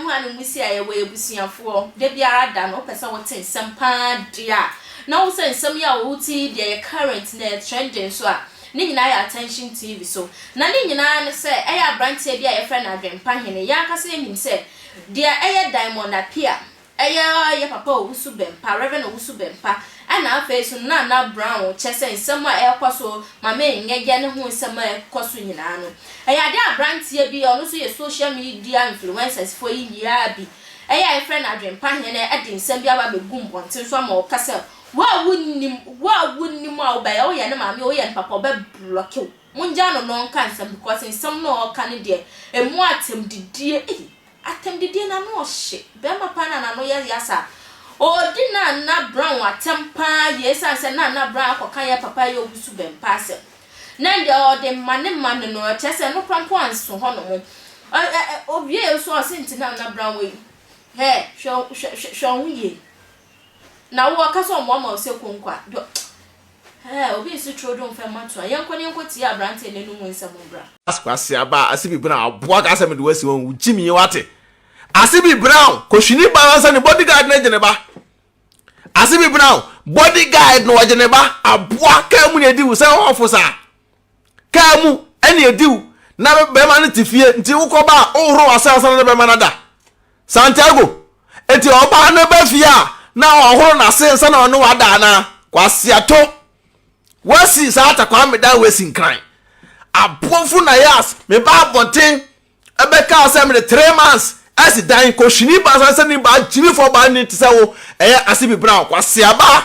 mu anu musi aye we ebusuafo de biara da no pesa wote nsem pa dia na wo se nsem ya wo ti de current na trending so a ni nyina ya attention TV so na ni nyina ne se eya branch bia ye friend Adwenpahene ya kase nim se dia eya diamond appear eya ye papa owusu bempa reverend owusu bempa ana afeso Naana brown chese nsem a ekoso mama engege ne ho nsem a ekoso nyina no eya dia branch bi ono so ye social media influencers for year bi eya friend Adwenpahene edi nsem bi aba begum bonten so ma o kase wa wunnim a oba ya o ye ne mama o ye ne papa oba block you munja no no kan nsem because nsem no o kan de emu atem didie atem didie na no hye be ma pa na no ye yasa o di Naana brown atempa yesa se Naana brown akokan ya papa ye obusu bempa se na nde o de mane no chese no prampo anso ho no mo obie so o senti Naana brown we he hwo ye na wo ka so mo ma o se konkwa do obi isi trodon fe mato yanko ti abrante ne no mu nsamo bra askwase aba asibi brown aboa ka asem de wasi won jimi wate asibi brown koshini balance ne bodyguard na jeneba asibi brown bodyguard no jeneba aboa ka mu ne diwu se won fosa ka mu ene ediwu na be ma ne tifie nti wukoba ohoro asasa na be ma nada Santiago eti oba na be fia na ohoro na sensa na ono wada na kwasiato wasi sa atakwa meda wasi nkran abofu na yas me ba bonten ebeka asem de 3 months as dan ko shini ba sansa ni ba jimi for ba ni tse wo asibi brown kwasiaba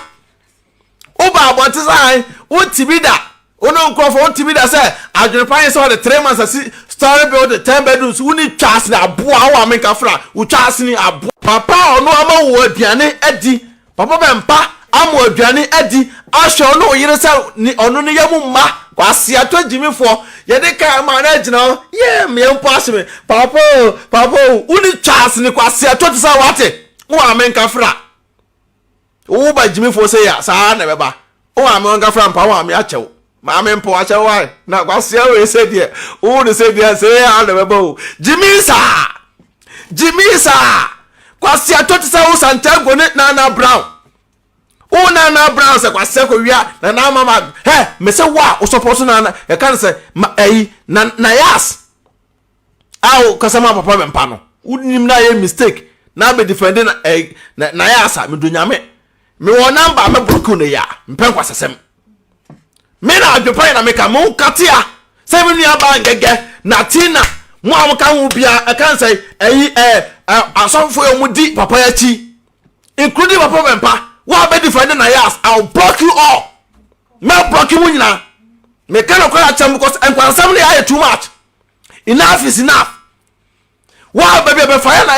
oba bonten sai o tibida ono nkrofo o tibida say Adwenpahene so the 3 months asi story build the 10 bedrooms uni chas na aboa wa menka fra u chas ni aboa papa ono ama wo aduane adi papa bempa amo aduane adi asho no yire se ni ono ne yamu ma kwasia to jimifo ye de ka ma na gina ye me mpo aseme papa uni chas ni kwasia to tsa wate wo amenka fra wo ba jimifo se ya sa na beba wo amenka fra mpa wo ame achewo ma ame mpo achewo ai na kwasia we se de wo de se de se ya na beba o jimisa kwasia to tsa wo Santiago ne Naana brown Naana brown se kwase ko wia na mama me se wa o support na e kan se na yas aw kasama papa me mpa no unim na ye mistake na be defending na yasa me do nyame me wo number me block no ya mpe kwasesem me na Adwenpahene na me ka mo katia se me nua ba ngege na tina mo am ka ho bia e kan se asonfo e mu di papa ya chi including papa me mpa what be defending na yas I'll block you all me block you nyina me can call at because enkwasam na too much enough is enough what be fire na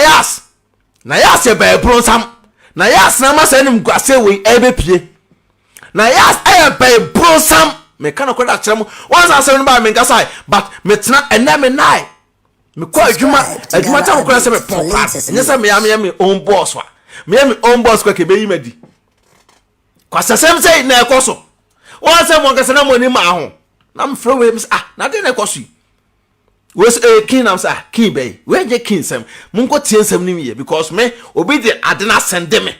yas e be bronsam na yas na ma say nim kwase we e be pie na yas e be bronsam me can call at once I say ba me ngasai but me tena ena me nai me ko adwuma ta ko say me pon class nyesa me me own boss wa me own boss ko ke be yimadi kwasasem say na ekoso won say mo nkase na mo ni ma ho na mfre we na de na ekoso we king am say king be we je king sem mo nko tie sem ni ye because me obi de adena sende me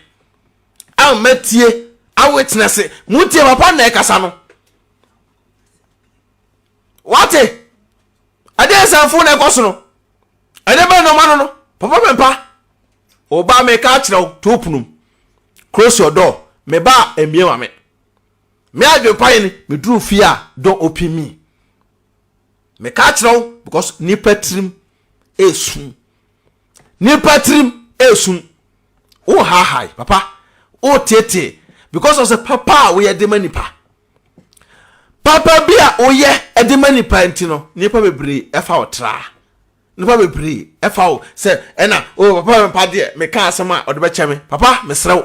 am matie awetness mo tie papa na ekasa no wate ade sanfo na ekoso no ade be no ma no papa mempa oba me ka kire to opunum close your door me ba emie wa me Adwenpahene me dru fia don open me ka kire because ni patrim esun o ha papa o tete because of the papa we dey manipa papa bia o ye dey manipa ntino nipa bebre efa otra nipa bebre efa o se ena o papa mpa de me ka asema o de be cheme papa me serew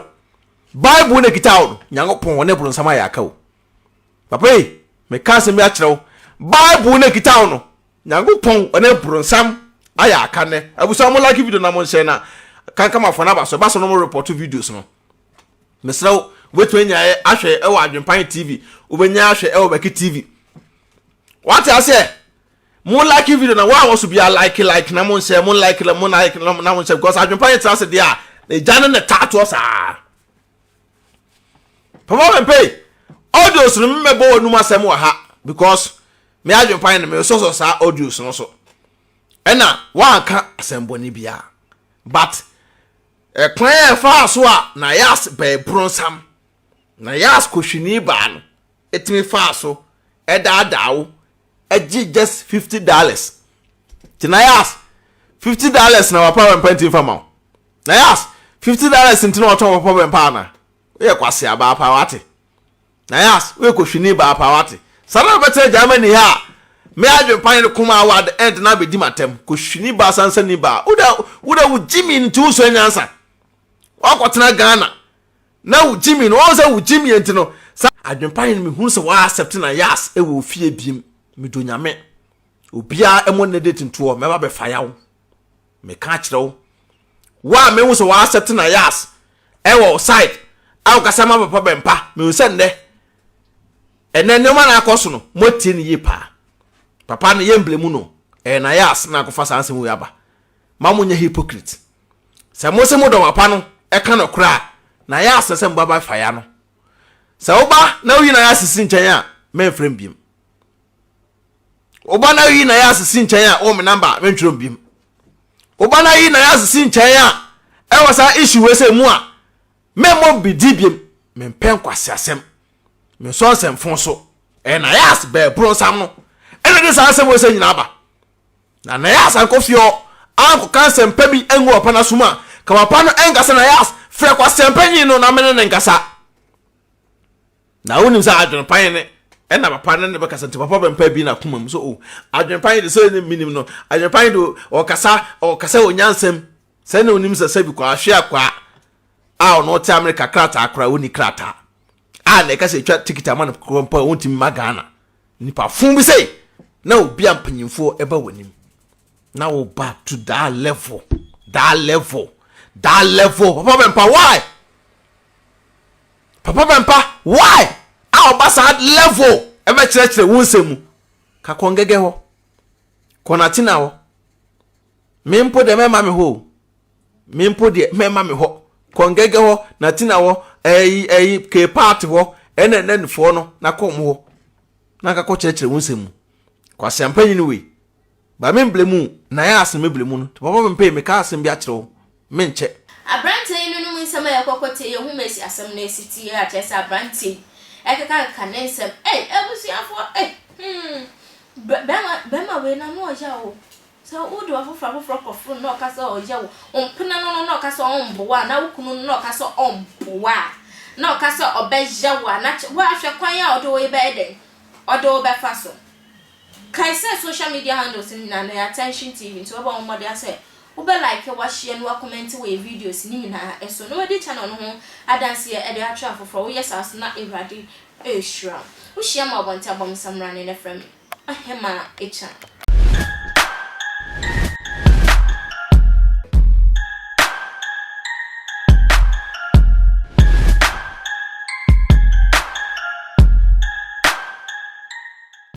Bible ne kita o Nyankopon wona buru nsama ya aka o papa me ka asema ya kirew Bible ne kita o no Nyankopon wona buru nsam aya aka ne abusa mo like video na mo share na kan kama fo na ba so no mo report videos no me serew wetu enya ahwe e wa Adwenpahene TV ubenya ahwe e wo baki TV what I say Mo like video na wa also be a like na mo share mo like na mo share because Adwenpahene say there e jana na tattoo sa papa pay audios no me bo onum asem wa ha because me Adwenpahene me so sa audios no so ena wa aka asem boni bia but e kwan fa so a na yas be bronsam na yas kohwini ba no etimi fa so e dawo just $50. Tinayas $50 na wapa wempenti fama. Nayas $50 ntino wato wapa wempana. We kwase aba pa wate. Nayas we kohwini ba pa wate. Sana bete Germany ha. Me Adwenpahene kuma award end na be di matem. Kohwini ba sansa ni ba. Uda wu Jimmy ntu so nyansa. Wakotena Ghana. Na wu Jimmy no o se wu Jimmy ntino. Adwenpahene me hu se wa accept na yas e wo fie biem. Midonyame obia emone date nto me ba be faya wo me ka kire wo wa me wo so wa accept na yas e wo side aw kasa ma papa bempa me wo sende ene ne ma na akoso no motie ne yipa papa ne yemblemu no na yas na akofa sanse mu yaba ma munye hypocrite se mo se mo do papa no e ka no kra na yas se mba ba faya no se wo ba na wi na yas sinchen a me frem biem Obana yi na ya asisi nchen a o me number mentwero bim. Obana yi na ya asisi nchen a e wasa issue we say mu a me mo bidi bim me pen kwase asem. Me so asem fon so. Na ya as be bronsam no. E de sa asem we say nyina ba. Na ya as ankofio anko kansem pa bi engu opa na suma. Ka papa no engasa na ya as fre kwase mpanyin no na me ne ngasa. Na wonim sa Adwenpahene ena papa ne be kasa papa bempa bi na kuma so o Adwenpahene de so ne minim no Adwenpahene do o kasa onyansem se ne onim se bi kwa ahwe akwa a no te America krata akra oni krata a na kasa twa ticket amana kompa wontimi magana nipa fun bi sei na obi ampanyimfo eba wonim na wo ba to that level papa bempa why our basa level ebe chire wunsemu ka kongege ho konatina ho mimpo de mema me ho kongege ho natina ho ke part ho enenenfo no na kom ho na ka ko chire wunsemu kwa sempanyi ni we ba memblemu na ya asem memblemu no papa mempe me ka asem bi a chire ho menche abrante inu no nsema yakokote ye hu mesi asem na esiti ya chese abrante ekaka kanensem ebusiafo bema we na no oja wo so udo afofra kofro no kasa oja wo ompena no kasa ombowa na wukunu no kasa ombowa na kasa obeja wa na wa ahwe kwan ya odo we beden odo be faso kai say social media handles ni na attention tv so ba omode ase ube like wa share no comment we videos ni nyina eso no we channel no ho adanse e de atwa afofro wo yes as na Ewrade ehura wo share ma bonta bom samrane na frame ahema echa